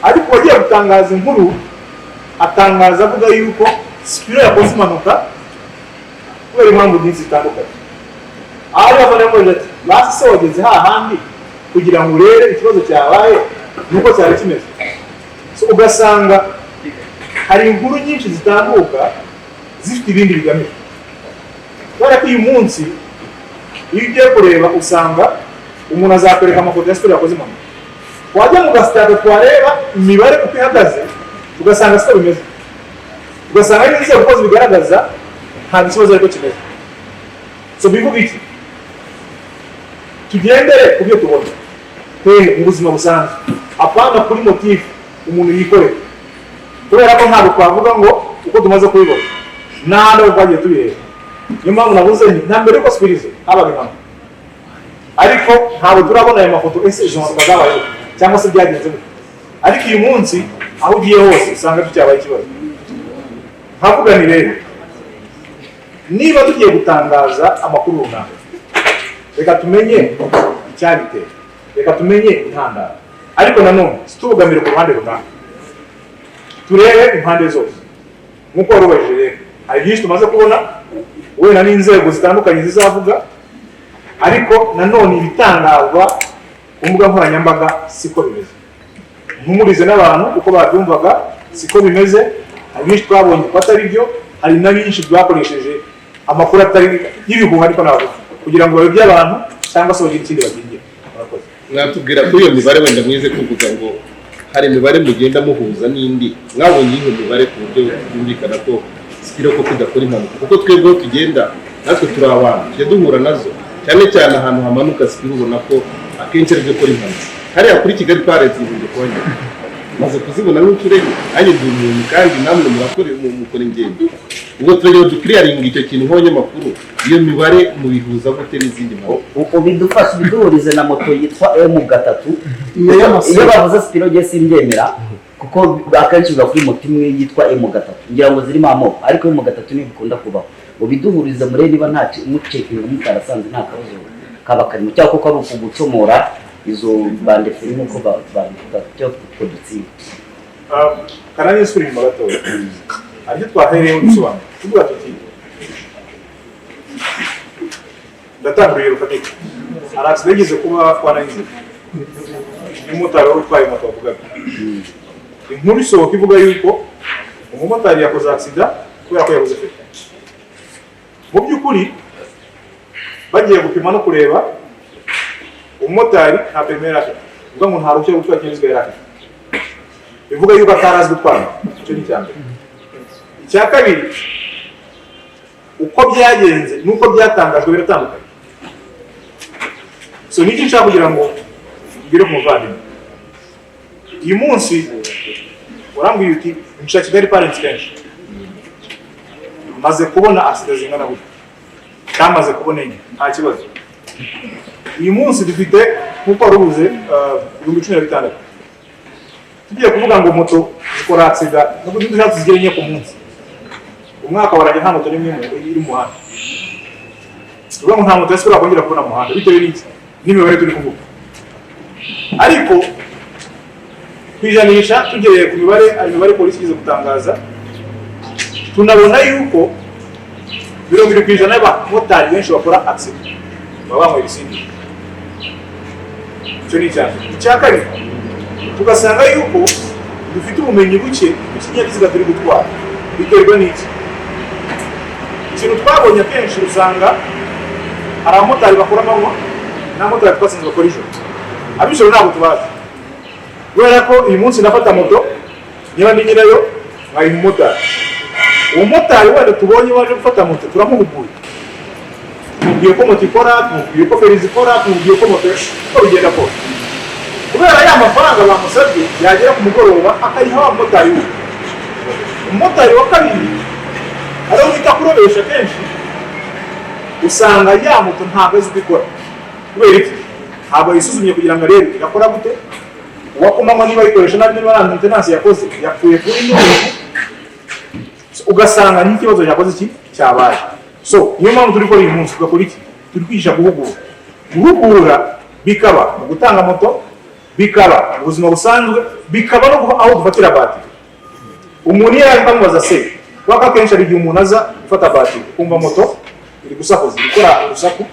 ariko wagiye gutangaza inkuru atangaza avuga yuko Spiro yakoze impanuka kubera impamvu nyinshi zitandukanye aho yavana ngo ati basi se wageze hahandi kugira ngo urebe ikibazo cyabaye nuko cyari kimeze so ugasanga hari inkuru nyinshi zitambuka zifite ibindi bigamije kubera ko uyu munsi iyo ugiye kureba usanga umuntu azakwereka amafoto ya Spiro yakoze impanuka wajya mu gasitade twareba imibare uko ihagaze ugasanga siko bimeze ugasanga ari inzego uko zibigaragaza nta kibazo ariko kimeze so bivuga iki tugendere ku byo tubona mu buzima busanzwe apana kuri motive umuntu yikorera kubera ko ntabwo twavuga ngo uko tumaze kubibona n'ahandi aho twagiye tubireba niyo mpamvu navuze nta mbere yuko Spirizo habaga impanuka ariko ntabwo turabona ayo mafoto ese izo mpanuka zabayeho cyangwa se byagenze gute ariko uyu munsi aho ugiye hose usanga cyabaye ikibazo nkavuga ni rero niba tugiye gutangaza amakuru runaka reka tumenye icyabiteye reka tumenye intandaro ariko nanone situbugamire ku ruhande runaka turebe impande zose nk'uko warubajije rero hari byinshi tumaze kubona wenda n'inzego zitandukanye zizavuga ariko nanone ibitangazwa ku mbuga nkoranyambaga siko bimeze ntumurize n'abantu uko babyumvaga siko bimeze hari byinshi twabonye ko atari byo hari na byinshi byakoresheje amakuru atari y'ibihuha ariko navuga kugira ngo babibye abantu cyangwa se bagire ikindi bagingira mwatubwira ko iyo mibare wenda mwize kuvuga ngo hari imibare mugenda muhuza n'indi mwabonye iyo mibare ku buryo byumvikana ko Spiro ko kudakora impanuka kuko twebwe tugenda natwe turi abantu tujya duhura nazo cyane cyane ahantu hamanuka Spiro ubona ko akenshi ari byo kora impanuka hariya kuri Kigali Parade ibintu kongera maze kuzibona n'inshuro enye nanjye ndi umuntu kandi namwe mukora ingendo ubwo turareba dukiriyaringa icyo kintu nk'abanyamakuru iyo mibare mubihuza gute n'izindi mpamvu bidufasha biduhurize na moto yitwa M3 iyo bavuze Spiro giye simbyemera kuko akenshi biba kuri moto imwe yitwa M3 ngira ngo zirimo amoko ariko M3 niyo bikunda kubaho ubiduhurize muri niba nta mucekinga mutarasanze nta kabazo kaba karimo cyangwa kuko ari ukugucomora izo bande filime ko bavuga cyo kudutsinda karanye suri mu gatoya ariko twahereyeho gusobanura tuvuga tuti ndatanguriye rufatika hari accident igeze kuba kwanangiza umumotari utwaye moto bavugaga inkuru isohoka ivuga yuko umumotari yakoze accident kubera ko yabuze feri mu by'ukuri bagiye gupima no kureba umumotari nta permis afite uvuga ngo nta ruhushya rwo gutwara ikinyabiziga yari afite bivuga yuko atarazi gutwara icyo ni icya mbere icya kabiri uko byagenze n'uko byatangajwe biratandukanye so niki nshaka kugira ngo ngire ku muvandimwe uyu munsi urambwiye uti nshaka Kigali Parents kenshi maze kubona accident zingana gutya cyamaze kubona enye nta kibazo uyu munsi dufite nk'uko warubuze 2016 tugiye kuvuga ngo moto zikora accident nubwo dushaka zigere enye ku munsi umwaka warangiye nta moto n'imwe iri mu muhanda uvuga ngo nta moto yasubira kongera kubona mu muhanda bitewe n'iki n'imibare turi kuvuga ariko kwijanisha tugereye ku mibare polisi igize gutangaza tunabona yuko 20% y'abamotari benshi bakora accident baba banywa ibisindisha icyo ni icya kabiri tugasanga yuko dufite ubumenyi buke ku kinyabiziga turi gutwara biterwa n'iki ikintu twabonye akenshi usanga hari abamotari bakora amanywa n'abamotari twasanze bakora ijoro ab'ijoro ntabwo tubazi kubera ko uyu munsi nafata moto niba ndi nyirayo nkayiha umumotari umumotari wenda tubonye waje gufata moto turamuhuguye tumubwiye ko moto ikora tumubwiye ko feri zikora tumubwiye ko moto ko bigenda kose kubera ya mafaranga bamusabye yagera ku mugoroba akayiha wa mumotari we umumotari wa kabiri ariho bita kurobesha kenshi usanga ya moto ntabwo azi uko ikora kubera iki ntabwo yisuzumye kugira ngo arebe igakora gute uwakomanywa niba ayikoresha nabi niba nta maintenance yakoze yapfuye kuri none ugasanga n'ikibazo yakoze iki cyabaye. So niyo mpamvu turi gukora uyu munsi tugakora iki turi kwigisha guhugura bikaba mu gutanga moto bikaba mu buzima busanzwe bikaba no aho dufatira batiri. Umuntu iyo yaje bamubaza se waka kenshi ari igihe umuntu aza gufata batiri kumva moto iri gusakuza ikora urusaku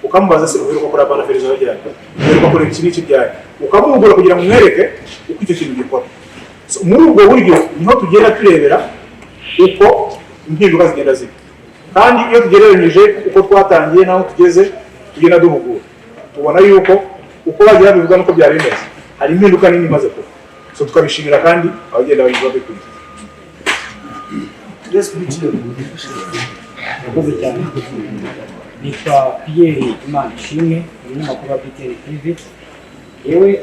ukamubaza se uheruka gukora panaferizo yagiye uheruka gukora iki n'iki byaye ukamuhugura kugira ngo umwereke uko icyo kintu gikora. So muri ubwo buryo niho tugenda turebera uko impinduka zigenda ziba kandi iyo tugereranyije uko twatangiye naho tugeze tugenda duhugura tubona yuko uko bagira bivuga nuko byari bimeze hari impinduka nini imaze kuba. So tukabishimira kandi abagenda bayivuga bikurikira. Murakoze cyane. Nitwa Pierre Imana Ishimwe, umunyamakuru wa BTN TV. Yewe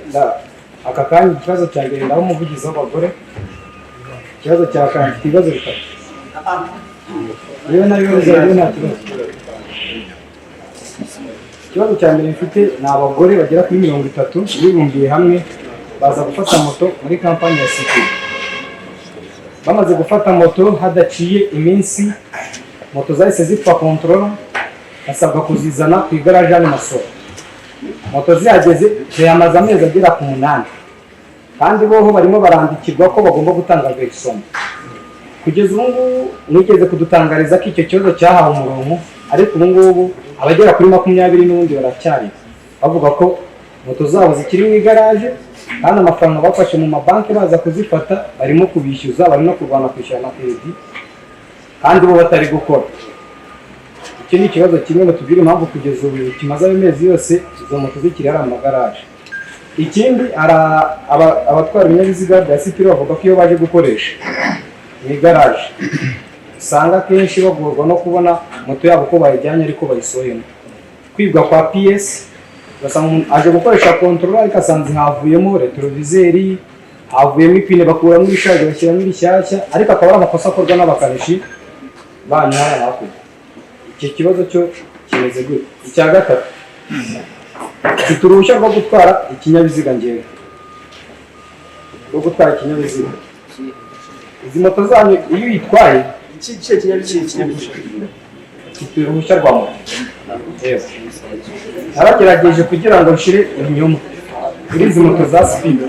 aka kanya ikibazo cya mbere ndaho umuvugizi w'abagore. Ikibazo cya kabiri mfite ibibazo bitatu. Yewe nabibazo nta kibazo. Ikibazo cya mbere mfite ni abagore bagera kuri 30 bibumbiye hamwe baza gufata moto muri kampani ya City. Bamaze gufata moto hadaciye iminsi moto zahise zipfa control basabwa kuzizana ku igaraje ya Masoro. Moto zihageze ziyamaze amezi agera ku 8 kandi boho barimo barandikirwa ko bagomba gutanga vexon. Kugeza ubu nigeze kudutangariza ko icyo kibazo cyahawe umurongo ariko ubu ngubu abagera kuri 20 n'ubundi baracyari bavuga ko moto zabo zikiri mu igaraje kandi amafaranga bafashe mu mabanki baza kuzifata barimo kubishyuza barimo kurwana kwishyura na credit kandi bo batari gukora. Icyo ni ikibazo kimwe batubwira impamvu kugeza ubu kimaze amezi yose izo moto zikiri ari amagaraje. Ikindi abatwara ibinyabiziga bya Sipiro bavuga ko iyo baje gukoresha mu igaraje usanga kenshi bagorwa no kubona moto yabo ko bayijyanye ariko bayisohemo. Kwibwa kwa PS basanga aje gukoresha control ariko asanze havuyemo retroviseri havuyemo ipine bakuramo ishaje bashyiramo ibishyashya ariko akaba ari amakosa akorwa n'abakanishi banyara hapo. Iki kibazo cyo kimeze gute? Icya gatatu turuhushya rwo gutwara ikinyabiziga ngewe rwo gutwara ikinyabiziga. Izi moto zanyu iyo uyitwaye iki kinyabiziga turuhushya rwa moto. Yes. Abagerageje kugira ngo nshire ibinyoma kuri izi moto za Speed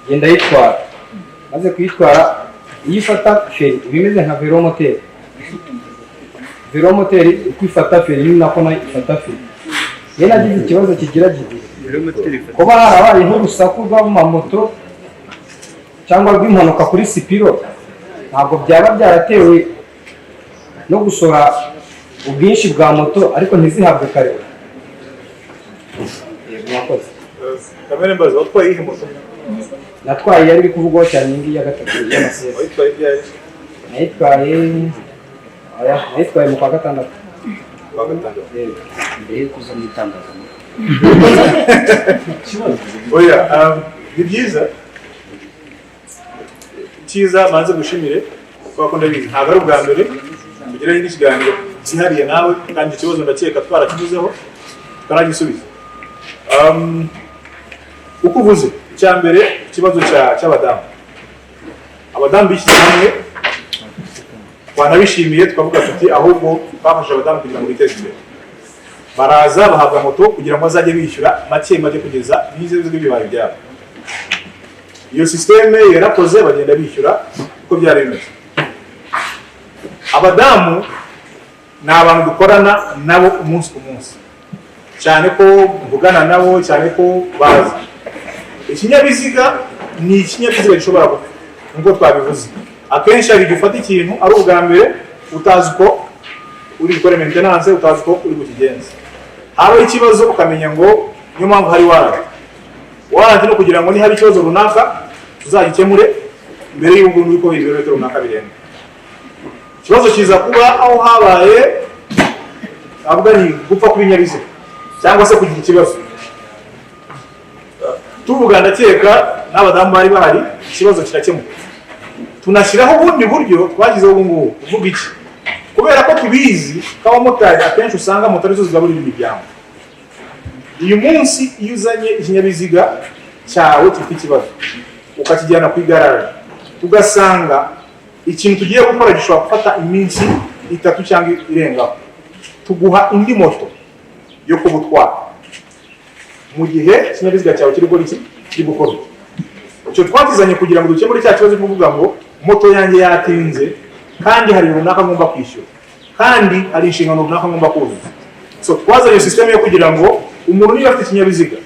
genda yitwara maze kuyitwara yifata feri bimeze nka velomoteri kwifata feri ni nako nayo ifata feri. Yena gize ikibazo kigira giti kuba harabaye nk'urusaku rw'amamoto cyangwa rw'impanuka kuri Sipiro ntabwo byaba byaratewe no gusora ubwinshi bwa moto ariko ntizihabwe kare. Mwakoze. Kamere mbaza watwaye iyi moto? Natwaye yari iri kuvugwaho cyane ngiyi ya gatatu y'amasiyeri. Wayitwaye byari? Nayitwaye mu kwa gatandatu. Kwa gatandatu. Mbere yo kuza mu itangazamakuru. Oya, ni byiza. Cyiza manze gushimire kwa ko ndabizi ntabwo ari ubwa mbere kugira n'iki kiganiro cyihariye nawe kandi ikibazo ndakeka twarakivuzeho karagisubiza. Uko uvuze icya mbere ikibazo cy'abadamu. Abadamu bishyize hamwe twanabishimiye twavuga tuti ahubwo bafasha abadamu kugira ngo biteze imbere. Baraza bahabwa moto kugira ngo bazajye bishyura make kugeza n'inzego z'ibibaye byabo. Iyo systeme yarakoze bagenda bishyura uko byari bimeze. Abadamu ni abantu dukorana nabo umunsi ku munsi cyane ko mvugana nabo cyane ko bazi ikinyabiziga ni ikinyabiziga gishobora gupfa nkuko twabivuze. Akenshi hari gufata ikintu ari ubwa mbere utazi ko uri gukora maintenance utazi ko uri kukigenza. Haba ikibazo ukamenya ngo niyo mpamvu hari warranty no kugira ngo ni hari ikibazo runaka tuzagikemure mbere y'uko nuko ibirometero runaka birenga. Ikibazo kiza kuba aho habaye avuga ni gupfa kubinyabiziga cyangwa se kugira ikibazo. Tuvuga ndakeka n'abadamu bari bahari ikibazo kirakemuka. Tunashyiraho ubundi buryo twagizeho ubu ngubu uvuga iki kubera ko tubizi ko abamotari akenshi usanga moto arizo zigaburira imiryango. Uyu munsi iyo uzanye ikinyabiziga cyawe gifite ikibazo ukakijyana ku igaraje, ugasanga ikintu tugiye gukora gishobora gufata iminsi 3 cyangwa irengaho, tuguha indi moto yo kubutwara mu gihe ikinyabiziga cyawe kiri gukora. Icyo twakizanye kugira ngo dukemure cya kibazo cyo kuvuga ngo moto yanjye yatinze kandi hari runaka ngomba kwishyura kandi hari inshingano runaka ngomba kuzuza. So twazanye system yo kugira ngo umuntu niba afite ikinyabiziga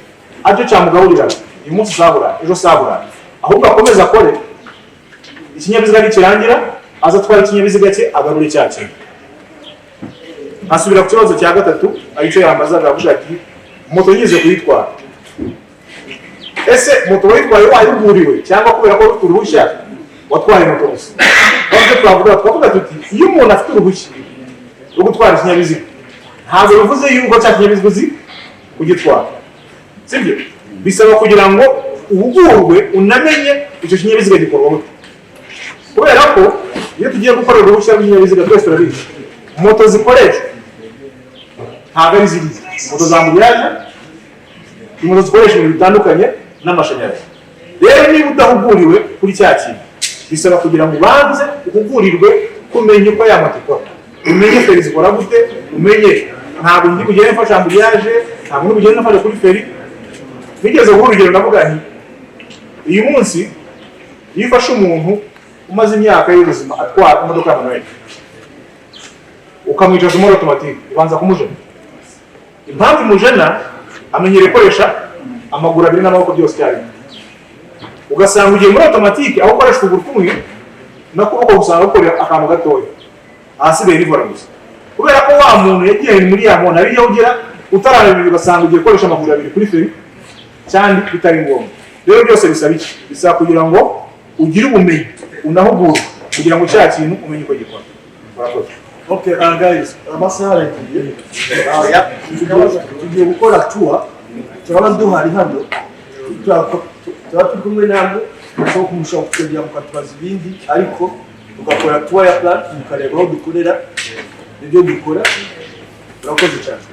acyo cyamugaburira uyu munsi sabura ejo sabura, ahubwo akomeza akore ikinyabiziga nikirangira aza twara ikinyabiziga cye agarure cyacyo. Asubira ku kibazo cya gatatu aricyo yambazaga avuga ati moto yize kuyitwara, ese moto wayitwaye wayihuguriwe cyangwa kubera ko ufite uruhushya watwaye moto gusa? Twavuga tuti iyo umuntu afite uruhushya rwo gutwara ikinyabiziga ntabwo bivuze yuko cya kinyabiziga uzi kugitwara, sibyo? Bisaba kugira ngo uhugurwe unamenye icyo kinyabiziga gikorwa gute, kubera ko iyo tugiye gukora uruhushya rw'ikinyabiziga twese turabizi moto zikoreshwa ntabwo ari ziriya moto za mbuyaje, moto zikoresha ibintu bitandukanye n'amashanyarazi. Rero niba udahuguriwe kuri cya kintu bisaba kugira ngo ubanze uhugurirwe kumenya uko ya moto ikora, umenye feri zikora gute, umenye ntabwo ndi kugenda mfasha mbuyaje, ntabwo ndi kugenda mfasha kuri feri. Nigeze guha urugero ndavuga nti uyu munsi iyo ufashe umuntu umaze imyaka y'ubuzima atwara imodoka ya manuel ukamwicaza muri automatique ubanza kumujena. Impamvu imujena amenyere gukoresha amaguru abiri n'amaboko byose cyane, ugasanga ugiye muri automatique aho ukoresha ukuguru kumwe n'ukuboko usanga ukorera akantu gatoya ahasigaye rivora gusa, kubera ko wa muntu yagiye muri ya muntu ariyo ugera utararabira ugasanga ugiye gukoresha amaguru abiri kuri feri cyane bitari ngombwa. Rero byose bisaba iki? Bisaba kugira ngo ugire ubumenyi unahugurwe kugira ngo cya kintu umenye uko gikora. Okay, guys, amasaha aragiye. Tugiye gukora tour, turaba duhari hano, turaba turi kumwe namwe, tuko kumushaka kujya mukatubaza ibindi, ariko tugakora tour ya plant, mukareba aho dukorera ibyo dukora. Urakoze cyane.